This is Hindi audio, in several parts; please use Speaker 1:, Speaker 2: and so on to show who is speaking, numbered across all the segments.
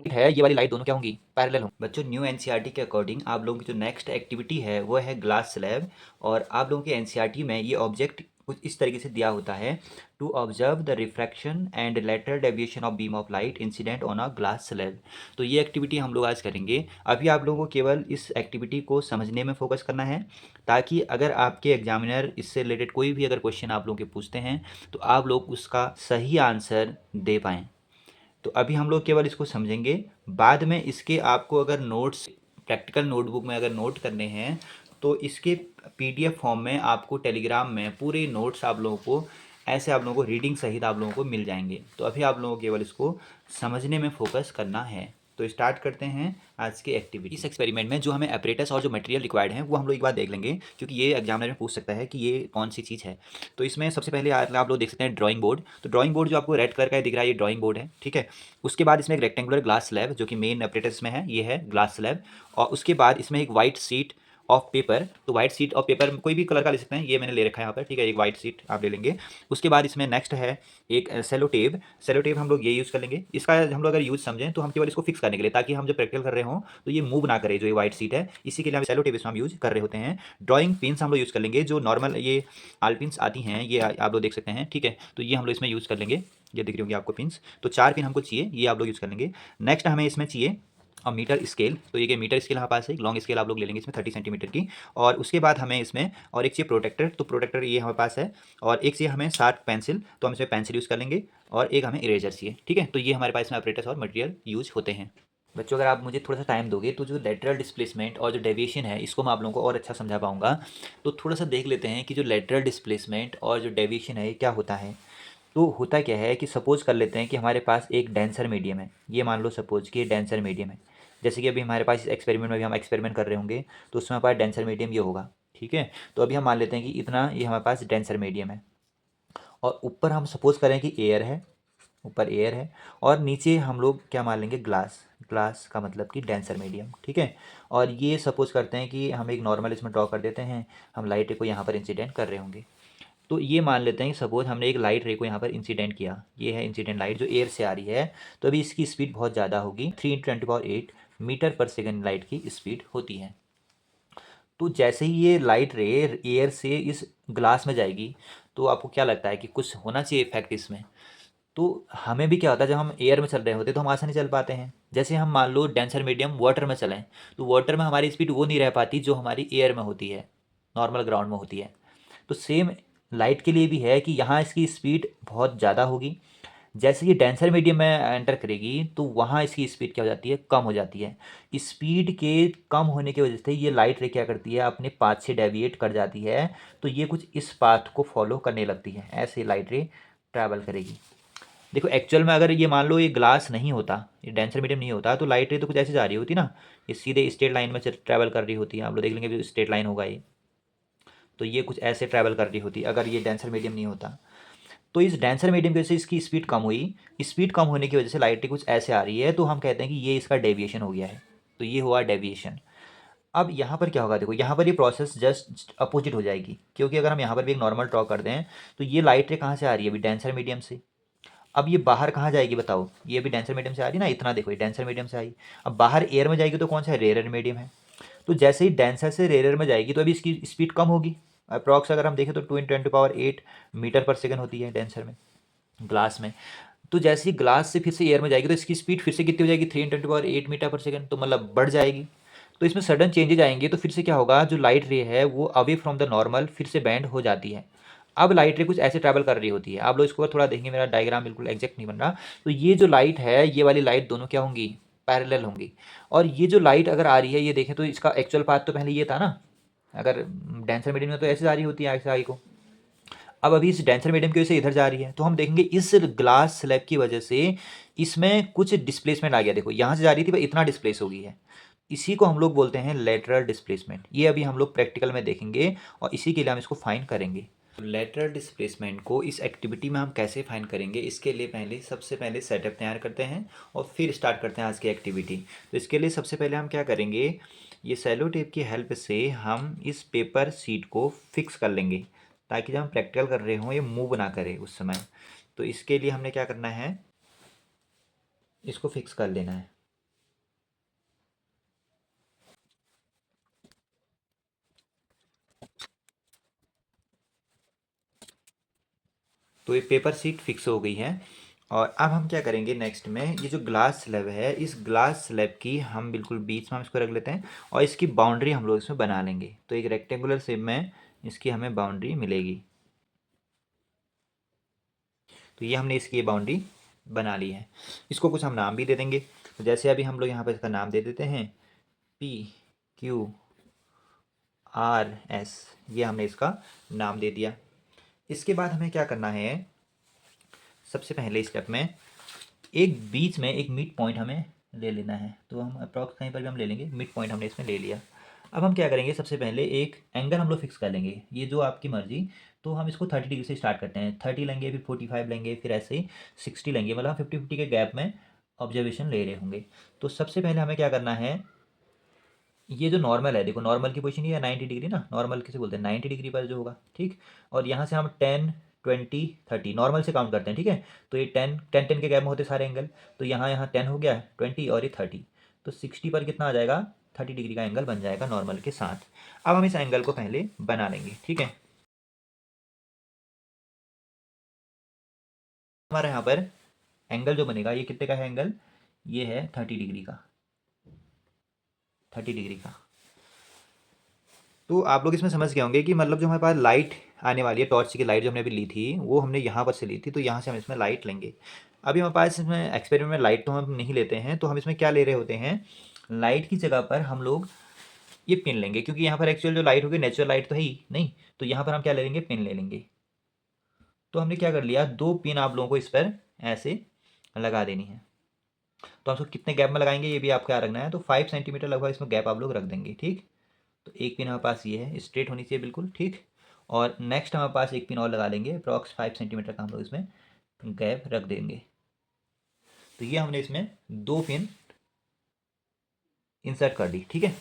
Speaker 1: है ये वाली लाइट दोनों क्या होंगी, पैरेलल होंगी। बच्चों न्यू एनसीईआरटी के अकॉर्डिंग आप लोगों की जो नेक्स्ट एक्टिविटी है वो है ग्लास स्लैब। और आप लोगों के एनसीईआरटी में ये ऑब्जेक्ट कुछ इस तरीके से दिया होता है, to observe the refraction and lateral deviation of beam of light incident on a glass slab. तो ये एक्टिविटी हम लोग आज करेंगे। अभी आप लोगों को केवल इस एक्टिविटी को समझने में फोकस करना है, ताकि अगर आपके एग्जामिनर इससे रिलेटेड कोई भी अगर क्वेश्चन आप लोगों के पूछते हैं तो आप लोग उसका सही आंसर दे पाएँ। तो अभी हम लोग केवल इसको समझेंगे, बाद में इसके आपको अगर नोट्स प्रैक्टिकल नोटबुक में अगर नोट करने हैं तो इसके पीडीएफ फॉर्म में आपको टेलीग्राम में पूरे नोट्स आप लोगों को ऐसे आप लोगों को रीडिंग सहित आप लोगों को मिल जाएंगे। तो अभी आप लोगों को केवल इसको समझने में फोकस करना है। तो स्टार्ट करते हैं आज की एक्टिविटी। इस एक्सपेरिमेंट में जो हमें एपरेटस और जो मटेरियल रिक्वायर्ड है वो हम लोग एक बार देख लेंगे, क्योंकि ये एग्जामिनर में पूछ सकता है कि ये कौन सी चीज़ है। तो इसमें सबसे पहले आप लोग देख सकते हैं ड्राइंग बोर्ड। तो ड्राइंग बोर्ड जो आपको रेड कलर का दिख रहा है ये ड्राइंग बोर्ड है, ठीक है। उसके बाद इसमें एक रेक्टेंगुलर ग्लास स्लैब जो कि मेन एपरेटस में है, ये है ग्लास स्लैब। और उसके बाद इसमें एक वाइट शीट ऑफ पेपर। तो वाइट शीट ऑफ पेपर कोई भी कलर का ले सकते हैं, ये मैंने ले रखा है यहाँ पर, ठीक है। एक वाइट शीट आप ले लेंगे। उसके बाद इसमें नेक्स्ट है एक सेलो टेप। सेलो टेप हम लोग ये यूज़ कर लेंगे। इसका हम लोग अगर यूज़ समझें तो हम केवल इसको फिक्स करने के लिए, ताकि हम जब प्रैक्टिकल कर रहे हों तो ये मूव ना करे, जो ये वाइट शीट है, इसी के लिए हम सेलो टेप इसमें हम यूज़ कर रहे होते हैं। ड्राइंग पिन्स हम लोग यूज़ कर लेंगे, जो नॉर्मल ये आल पिन्स आती हैं, ये आप लोग देख सकते हैं, ठीक है। तो ये हम लोग इसमें यूज़ कर लेंगे, ये दिख रही होंगी आपको पिन्स। तो 4 पिन हमको चाहिए, ये आप लोग यूज़ कर लेंगे। नेक्स्ट हमें इसमें चाहिए और मीटर स्केल। तो ये मीटर स्केल हमारे पास है, लॉन्ग स्केल आप लोग ले लेंगे इसमें 30 सेंटीमीटर की। और उसके बाद हमें इसमें और एक चाहिए प्रोटेक्टर। तो प्रोटेक्टर ये हमारे पास है। और एक चाहिए हमें शार्प पेंसिल, तो हम इसमें पेंसिल यूज़ कर लेंगे। और एक हमें इरेजर चाहिए, ठीक है। तो ये हमारे पास इसमें ऑपरेटर्स और मटेरियल यूज होते हैं। बच्चों अगर आप मुझे थोड़ा सा टाइम दोगे तो जो लेटरल डिस्प्लेसमेंट और जो डेविएशन है इसको मैं आप लोगों को और अच्छा समझा पाऊंगा। तो थोड़ा सा देख लेते हैं कि जो लेटरल डिस्प्लेसमेंट और जो डेविएशन है ये क्या होता है। तो होता क्या है कि सपोज कर लेते हैं कि हमारे पास एक डेंसर मीडियम है। ये मान लो सपोज कि ये डेंसर मीडियम है। जैसे कि अभी हमारे पास इस एक्सपेरिमेंट में भी हम एक्सपेरिमेंट कर रहे होंगे तो उसमें हमारे पास डेंसर मीडियम ये होगा, ठीक है। तो अभी हम मान लेते हैं कि इतना ये हमारे पास डेंसर मीडियम है। और ऊपर हम सपोज करें कि एयर है, ऊपर एयर है। और नीचे हम लोग क्या मान लेंगे, ग्लास। ग्लास का मतलब कि डेंसर मीडियम, ठीक है। और ये सपोज करते हैं कि हम एक नॉर्मल इसमें ड्रॉ कर देते हैं, हम लाइट रे को यहाँ पर इंसिडेंट कर रहे होंगे। तो ये मान लेते हैं कि सपोज हमने एक लाइट रे को यहाँ पर इंसिडेंट किया, ये है इंसिडेंट लाइट जो एयर से आ रही है। तो अभी इसकी स्पीड बहुत ज़्यादा होगी, 3×10⁸ मीटर पर सेकेंड लाइट की स्पीड होती है। तो जैसे ही ये लाइट रे एयर से इस ग्लास में जाएगी, तो आपको क्या लगता है कि कुछ होना चाहिए इफेक्ट इसमें। तो हमें भी क्या होता है, जब हम एयर में चल रहे होते हैं तो हम आसानी चल पाते हैं। जैसे हम मान लो डेंसर मीडियम वाटर में चलें, तो वाटर में हमारी स्पीड वो नहीं रह पाती जो हमारी एयर में होती है, नॉर्मल ग्राउंड में होती है। तो सेम लाइट के लिए भी है कि यहाँ इसकी स्पीड बहुत ज़्यादा होगी। जैसे ये डेंसर मीडियम में एंटर करेगी तो वहाँ इसकी स्पीड क्या हो जाती है, कम हो जाती है। स्पीड के कम होने की वजह से ये लाइट रे क्या करती है, अपने पाथ से डेविएट कर जाती है। तो ये कुछ इस पाथ को फॉलो करने लगती है, ऐसे लाइट रे ट्रैवल करेगी। देखो एक्चुअल में अगर ये मान लो ये ग्लास नहीं होता, ये डेंसर मीडियम नहीं होता, तो लाइट रे तो कुछ ऐसे जा रही होती ना, ये सीधे स्ट्रेट लाइन में ट्रैवल कर रही होती है। आप लोग देख लेंगे स्ट्रेट लाइन होगा ये, तो ये कुछ ऐसे ट्रैवल कर रही होती अगर ये डेंसर मीडियम नहीं होता। तो इस डेंसर मीडियम की वजह से इसकी स्पीड कम हुई। स्पीड कम होने की वजह से लाइट कुछ ऐसे आ रही है, तो हम कहते हैं कि ये इसका डेविएशन हो गया है। तो ये हुआ डेविएशन। अब यहाँ पर क्या होगा, देखो यहाँ पर ये प्रोसेस जस्ट अपोजिट हो जाएगी, क्योंकि अगर हम यहाँ पर भी एक नॉर्मल ड्रॉ कर दें तो ये लाइट रे कहाँ से आ रही है, अभी डेंसर मीडियम से। अब ये बाहर कहाँ जाएगी बताओ, ये भी डेंसर मीडियम से आ रही है ना, इतना देखो ये डेंसर मीडियम से आई। अब बाहर एयर में जाएगी तो कौन सा है, रेयर मीडियम है। तो जैसे ही डेंसर से रेयर में जाएगी तो अभी इसकी स्पीड कम होगी। अप्रॉक्स अगर हम देखें तो 2×10⁸ मीटर पर सेकंड होती है डेंसर में, ग्लास में। तो जैसे ही ग्लास से फिर से एयर में जाएगी तो इसकी स्पीड फिर से कितनी हो जाएगी, 3×10⁸ मीटर पर सेकंड, तो मतलब बढ़ जाएगी। तो इसमें सडन चेंजेज आएंगे तो फिर से क्या होगा, जो लाइट रे है वो अवे फ्रॉम द नॉर्मल फिर से बैंड हो जाती है। अब लाइट रे कुछ ऐसे ट्रैवल कर रही होती है। आप लोग इसको थोड़ा देखेंगे, मेरा डायग्राम बिल्कुल एग्जैक्ट नहीं बन रहा। तो ये जो लाइट है, ये वाली लाइट दोनों क्या होंगी, पैरेलल होंगी। और ये जो लाइट अगर आ रही है, ये देखें तो इसका एक्चुअल पाथ तो पहले ये था ना, अगर डेंसर मीडियम में तो ऐसे जा रही होती है ऐसे आई को। अब अभी इस डेंसर मीडियम की वजह से इधर जा रही है, तो हम देखेंगे इस ग्लास स्लैब की वजह से इसमें कुछ डिस्प्लेसमेंट आ गया। देखो यहाँ से जा रही थी पर इतना डिस्प्लेस हो गई है। इसी को हम लोग बोलते हैं लेटरल डिस्प्लेसमेंट। ये अभी हम लोग प्रैक्टिकल में देखेंगे और इसी के लिए हम इसको फाइंड करेंगे। लेटरल डिस्प्लेसमेंट को इस एक्टिविटी में हम कैसे फाइंड करेंगे, इसके लिए सबसे पहले सेटअप तैयार करते हैं और फिर स्टार्ट करते हैं आज की एक्टिविटी। तो इसके लिए सबसे पहले हम क्या करेंगे, ये सेलो टेप की हेल्प से हम इस पेपर शीट को फिक्स कर लेंगे, ताकि जब हम प्रैक्टिकल कर रहे हों ये मूव ना करे उस समय। तो इसके लिए हमने क्या करना है, इसको फिक्स कर लेना है। तो ये पेपर शीट फिक्स हो गई है। और अब हम क्या करेंगे नेक्स्ट में, ये जो ग्लास स्लैब है, इस ग्लास स्लैब की हम बिल्कुल बीच में हम इसको रख लेते हैं और इसकी बाउंड्री हम लोग इसमें बना लेंगे। तो एक रेक्टेंगुलर शेप में इसकी हमें बाउंड्री मिलेगी। तो ये हमने इसकी बाउंड्री बना ली है। इसको कुछ हम नाम भी दे देंगे। तो जैसे अभी हम लोग यहाँ पर इसका नाम दे देते हैं PQRS, ये हमने इसका नाम दे दिया। इसके बाद हमें क्या करना है, सबसे पहले स्टेप में एक बीच में एक मिड पॉइंट हमें ले लेना है। तो हम अप्रॉक्स कहीं पर भी हम ले लेंगे, मिड पॉइंट हमने इसमें ले लिया। अब हम क्या करेंगे, सबसे पहले एक एंगल हम लोग फिक्स कर लेंगे, ये जो आपकी मर्जी। तो हम इसको 30 डिग्री से स्टार्ट करते हैं, 30 लेंगे, फिर 45 लेंगे, फिर ऐसे ही 60 लेंगे, मतलब 50-50 के गैप में ऑब्जर्वेशन ले रहे होंगे। तो सबसे पहले हमें क्या करना है, ये जो नॉर्मल है, देखो नॉर्मल की पोजीशन ये है 90 डिग्री ना, नॉर्मल किसे बोलते हैं, 90 डिग्री पर जो होगा, ठीक। और यहाँ से हम 10, 20, 30 नॉर्मल से काउंट करते हैं, ठीक है। तो ये 10 के गैप में होते सारे एंगल। तो यहाँ यहाँ 10 हो गया, 20 और ये 30। तो 60 पर कितना आ जाएगा, 30 डिग्री का एंगल बन जाएगा नॉर्मल के साथ। अब हम इस एंगल को पहले बना लेंगे, ठीक है। हमारे यहाँ पर एंगल जो बनेगा, ये कितने का है एंगल, ये है 30 डिग्री का, 30 डिग्री का। तो आप लोग इसमें समझ गए होंगे कि मतलब जो हमारे पास लाइट आने वाली है, टॉर्च की लाइट जो हमने अभी ली थी, वो हमने यहाँ पर से ली थी। तो यहाँ से हम इसमें लाइट लेंगे। अभी हमारे पास इसमें एक्सपेरिमेंट में लाइट तो हम नहीं लेते हैं, तो हम इसमें क्या ले रहे होते हैं, लाइट की जगह पर हम लोग ये पिन लेंगे, क्योंकि यहाँ पर एक्चुअल जो लाइट होगी नेचुरल लाइट तो है ही नहीं। तो यहाँ पर हम क्या ले लेंगे, पिन ले लेंगे। तो हमने क्या कर लिया, 2 पिन आप लोगों को इस पर ऐसे लगा देनी है। तो हम इसको कितने गैप में लगाएंगे ये भी आपको याद रखना है। तो 5 सेंटीमीटर लगभग इसमें गैप आप लोग रख देंगे, ठीक। तो एक पिन हमारे पास ये है, स्ट्रेट होनी चाहिए बिल्कुल, ठीक। और नेक्स्ट हमारे पास एक पिन और लगा लेंगे, अप्रॉक्स 5 सेंटीमीटर का हम लोग इसमें गैप रख देंगे। तो ये हमने इसमें 2 पिन इंसर्ट कर दी, ठीक है।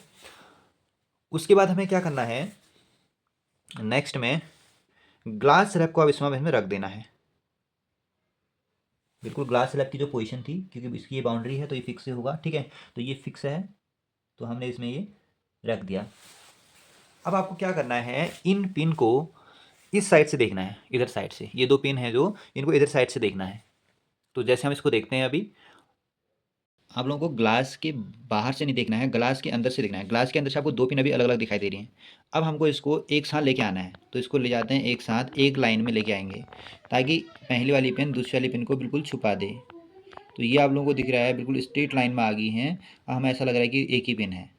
Speaker 1: उसके बाद हमें क्या करना है, नेक्स्ट में ग्लास स्लैब को अब इसमें रख देना है, बिल्कुल ग्लास स्लैब की जो पोजीशन थी, क्योंकि इसकी ये बाउंड्री है तो ये फिक्स होगा, ठीक है। तो ये फिक्स है, तो हमने इसमें ये रख दिया। अब आपको क्या करना है, इन पिन को इस साइड से देखना है, इधर साइड से। ये 2 पिन है जो, इनको इधर साइड से देखना है। तो जैसे हम इसको देखते हैं अभी, आप लोगों को ग्लास के बाहर से नहीं देखना है, ग्लास के अंदर से देखना है। ग्लास के अंदर से आपको 2 पिन अभी अलग अलग दिखाई दे रही हैं। अब हमको इसको एक साथ लेके आना है। तो इसको ले जाते हैं एक साथ, एक लाइन में लेके आएंगे, ताकि पहली वाली पिन दूसरी वाली पिन को बिल्कुल छुपा दे। तो ये आप लोगों को दिख रहा है, बिल्कुल स्ट्रेट लाइन में आ गई हैं। हमें ऐसा लग रहा है कि एक ही पिन है।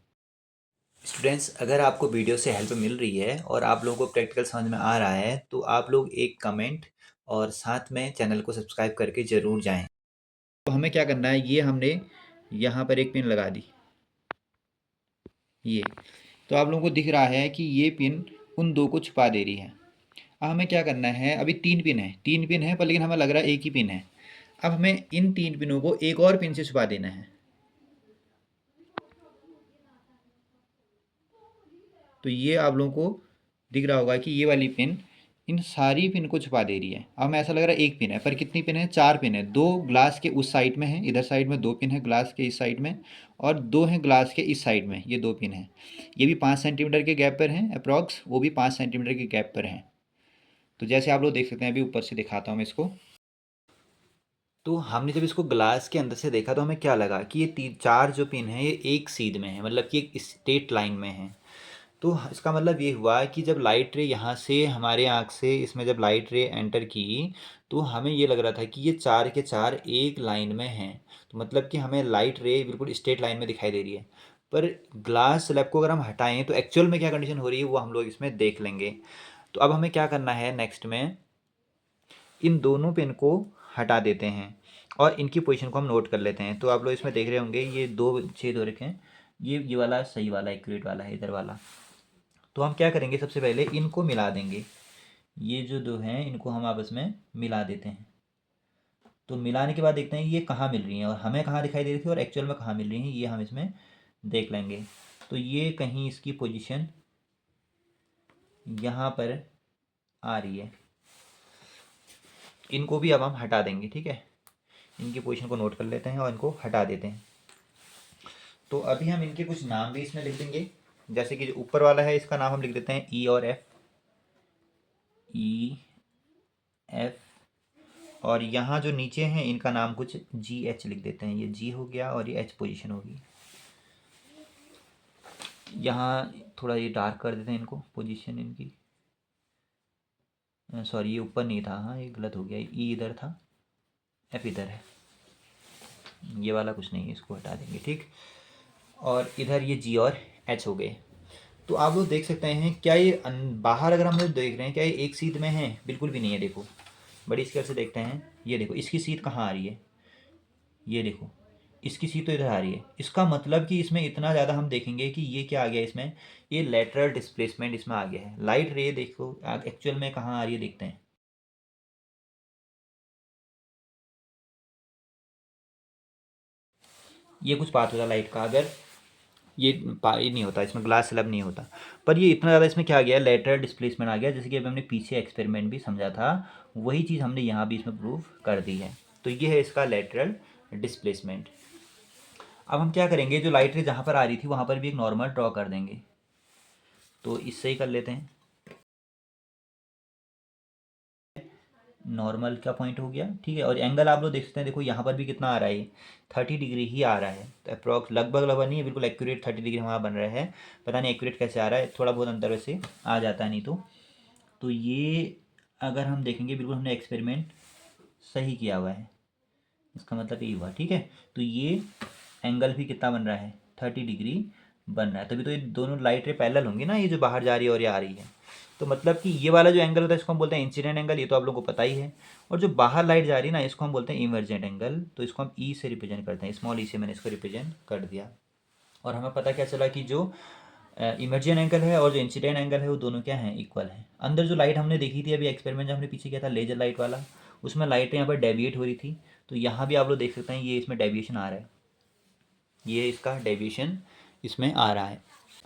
Speaker 1: स्टूडेंट्स, अगर आपको वीडियो से हेल्प मिल रही है और आप लोगों को प्रैक्टिकल समझ में आ रहा है, तो आप लोग एक कमेंट और साथ में चैनल को सब्सक्राइब करके ज़रूर जाएं। तो हमें क्या करना है, ये हमने यहाँ पर एक पिन लगा दी, ये। तो आप लोगों को दिख रहा है कि ये पिन उन 2 को छुपा दे रही है। अब हमें क्या करना है, अभी 3 पिन है, 3 पिन है पर लेकिन हमें लग रहा है एक ही पिन है। अब हमें इन 3 पिनों को एक और पिन से छुपा देना है। तो ये आप लोगों को दिख रहा होगा कि ये वाली पिन इन सारी पिन को छुपा दे रही है। अब हमें ऐसा लग रहा है एक पिन है, पर कितनी पिन है, 4 पिन है। 2 ग्लास के उस साइड में है, इधर साइड में 2 पिन है ग्लास के इस साइड में, और 2 हैं ग्लास के इस साइड में, ये 2 पिन है। ये भी 5 सेंटीमीटर के गैप पर हैं अप्रॉक्स, वो भी 5 सेंटीमीटर के गैप पर हैं। तो जैसे आप लोग देख सकते हैं, अभी ऊपर से दिखाता हूँ मैं इसको। तो हमने जब इसको ग्लास के अंदर से देखा, तो हमें क्या लगा कि ये 3-4 जो पिन है ये एक सीध में है, मतलब कि एक स्ट्रेट लाइन में है। तो इसका मतलब ये हुआ कि जब लाइट रे यहाँ से हमारे आँख से इसमें जब लाइट रे एंटर की, तो हमें ये लग रहा था कि ये 4 के 4 एक लाइन में हैं। तो मतलब कि हमें लाइट रे बिल्कुल स्ट्रेट लाइन में दिखाई दे रही है। पर ग्लास स्लैब को अगर हम हटाएं तो एक्चुअल में क्या कंडीशन हो रही है वो हम लोग इसमें देख लेंगे। तो अब हमें क्या करना है, नेक्स्ट में इन दोनों पिन को हटा देते हैं और इनकी पोजीशन को हम नोट कर लेते हैं। तो आप लोग इसमें देख रहे होंगे, ये 2 छेद हो रखे हैं, ये वाला सही वाला एक्यूरेट वाला है, इधर वाला। तो हम क्या करेंगे, सबसे पहले इनको मिला देंगे। ये जो 2 हैं इनको हम आपस में मिला देते हैं। तो मिलाने के बाद देखते हैं ये कहाँ मिल रही हैं और हमें कहाँ दिखाई दे रही थी और एक्चुअल में कहाँ मिल रही हैं, ये हम इसमें देख लेंगे। तो ये कहीं इसकी पोजीशन यहाँ पर आ रही है, इनको भी अब हम हटा देंगे, ठीक है। इनकी पोजीशन को नोट कर लेते हैं और इनको हटा देते हैं। तो अभी हम इनके कुछ नाम भी इसमें लिख देंगे। जैसे कि जो ऊपर वाला है इसका नाम हम लिख देते हैं ई और एफ, ई एफ। और यहाँ जो नीचे हैं इनका नाम कुछ जी एच लिख देते हैं। ये जी हो गया और ये एच पोजीशन होगी। यहाँ थोड़ा ये डार्क कर देते हैं इनको, पोजीशन इनकी। सॉरी, ये ऊपर नहीं था, हाँ ये गलत हो गया। ई इधर था, एफ इधर है। ये वाला कुछ नहीं है, इसको हटा देंगे, ठीक। और इधर ये जी और एच हो गए। तो आप लोग देख सकते हैं क्या ये बाहर अगर हम लोग देख रहे हैं क्या ये एक सीध में है? बिल्कुल भी नहीं है। देखो बड़ी स्केल से देखते हैं, ये देखो इसकी सीध कहाँ आ रही है, ये देखो इसकी सीध तो इधर आ रही है। इसका मतलब कि इसमें इतना ज़्यादा हम देखेंगे कि ये क्या आ गया इसमें, ये लेटरल डिस्प्लेसमेंट इसमें आ गया है। लाइट रे देखो एक्चुअल में कहाँ आ रही है, देखते हैं। ये कुछ पाथ होता लाइट का, अगर ये नहीं होता इसमें, ग्लास स्लैब नहीं होता। पर ये इतना ज़्यादा इसमें क्या आ गया, लेटरल डिस्प्लेसमेंट आ गया। जैसे कि अभी हमने पीछे एक्सपेरिमेंट भी समझा था, वही चीज़ हमने यहाँ भी इसमें प्रूव कर दी है। तो ये है इसका लेटरल डिस्प्लेसमेंट। अब हम क्या करेंगे, जो लाइट रे जहाँ पर आ रही थी वहाँ पर भी एक नॉर्मल ड्रॉ कर देंगे। तो इससे ही कर लेते हैं। नॉर्मल का पॉइंट हो गया, ठीक है। और एंगल आप लोग देख सकते हैं, देखो यहाँ पर भी कितना आ रहा है, 30 डिग्री ही आ रहा है। तो अप्रॉक्स लगभग नहीं है, बिल्कुल एक्यूरेट 30 डिग्री हमारा बन रहा है। पता नहीं एक्यूरेट कैसे आ रहा है, थोड़ा बहुत अंतर वैसे आ जाता है नहीं तो ये अगर हम देखेंगे बिल्कुल हमने एक्सपेरिमेंट सही किया हुआ है, इसका मतलब यही हुआ, ठीक है। तो ये एंगल भी कितना बन रहा है, 30 डिग्री बन रहा है। तभी तो ये दोनों लाइट रे पैरेलल होंगी ना, ये जो बाहर जा रही है और ये आ रही है। तो मतलब कि ये वाला जो एंगल होता है इसको हम बोलते हैं इंसिडेंट एंगल, ये तो आप लोगों को पता ही है। और जो बाहर लाइट जा रही है ना, इसको हम बोलते हैं इमर्जेंट एंगल। तो इसको हम ई से रिप्रेजेंट करते हैं, स्मॉल ई से मैंने इसको रिप्रेजेंट कर दिया। और हमें पता क्या चला कि जो इमर्जेंट एंगल है और जो इंसिडेंट एंगल है वो दोनों क्या हैं, इक्वल हैं। अंदर जो लाइट हमने देखी थी अभी एक्सपेरिमेंट जो हमने पीछे किया था लेजर लाइट वाला, उसमें लाइट यहाँ पर डेविएट हो रही थी। तो यहाँ भी आप लोग देख सकते हैं ये इसमें डेविएशन आ रहा है, ये इसका डेविएशन इसमें आ रहा है।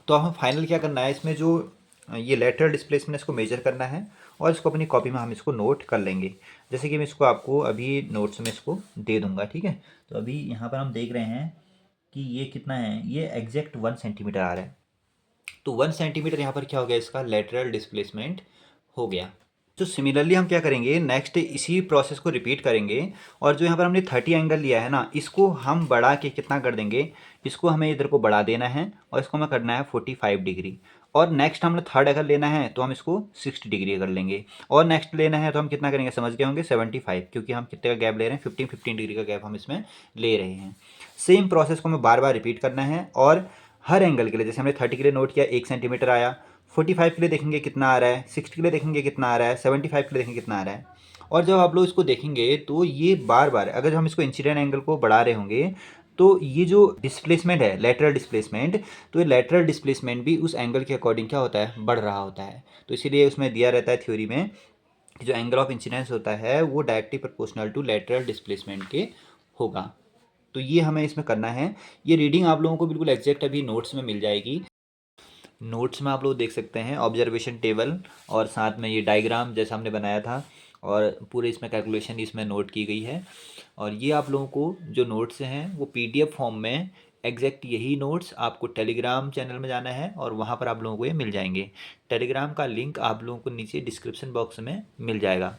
Speaker 1: तो हमें फाइनल क्या करना है, इसमें जो ये लेटरल डिस्प्लेसमेंट इसको मेजर करना है और इसको अपनी कॉपी में हम इसको नोट कर लेंगे। जैसे कि मैं इसको आपको अभी नोट्स में इसको दे दूंगा, ठीक है। तो अभी यहाँ पर हम देख रहे हैं कि ये कितना है, ये एग्जैक्ट 1 सेंटीमीटर आ रहा है। तो 1 सेंटीमीटर यहाँ पर क्या हो गया, इसका लेटरल डिस्प्लेसमेंट हो गया। तो सिमिलरली हम क्या करेंगे, नेक्स्ट इसी प्रोसेस को रिपीट करेंगे। और जो यहाँ पर हमने 30 एंगल लिया है ना, इसको हम बढ़ा के कितना कर देंगे, इसको हमें इधर को बढ़ा देना है और इसको हमें करना है 45 डिग्री। और नेक्स्ट हमने थर्ड अगर लेना है तो हम इसको 60 डिग्री कर लेंगे। और नेक्स्ट लेना है तो हम कितना करेंगे, समझ गए होंगे, 75, क्योंकि हम कितने का गैप ले रहे हैं, 15 डिग्री का गैप हम इसमें ले रहे हैं। सेम प्रोसेस को हमें बार बार रिपीट करना है। और हर एंगल के लिए, जैसे हमने 30 के लिए नोट किया 1 सेंटीमीटर आया, 45 के लिए देखेंगे कितना आ रहा है, 60 के लिए देखेंगे कितना आ रहा है, 75 के लिए देखेंगे कितना आ रहा है। और जब आप लोग इसको देखेंगे तो ये बार बार अगर हम इसको इंसिडेंट एंगल को बढ़ा रहे होंगे तो ये जो डिस्प्लेसमेंट है लेटरल डिस्प्लेसमेंट, तो ये लेटरल डिस्प्लेसमेंट भी उस एंगल के अकॉर्डिंग क्या होता है, बढ़ रहा होता है। तो इसीलिए उसमें दिया रहता है थ्योरी में कि जो एंगल ऑफ इंसिडेंस होता है वो directly proportional to lateral displacement के होगा। तो ये हमें इसमें करना है। ये रीडिंग आप लोगों को बिल्कुल एग्जैक्ट अभी नोट्स में मिल जाएगी। नोट्स में आप लोग देख सकते हैं ऑब्जर्वेशन टेबल और साथ में ये डायग्राम जैसा हमने बनाया था, और पूरे इसमें कैलकुलेशन इसमें नोट की गई है। और ये आप लोगों को जो नोट्स हैं वो पीडीएफ फॉर्म में एग्जैक्ट यही नोट्स आपको टेलीग्राम चैनल में जाना है और वहाँ पर आप लोगों को ये मिल जाएंगे। टेलीग्राम का लिंक आप लोगों को नीचे डिस्क्रिप्शन बॉक्स में मिल जाएगा।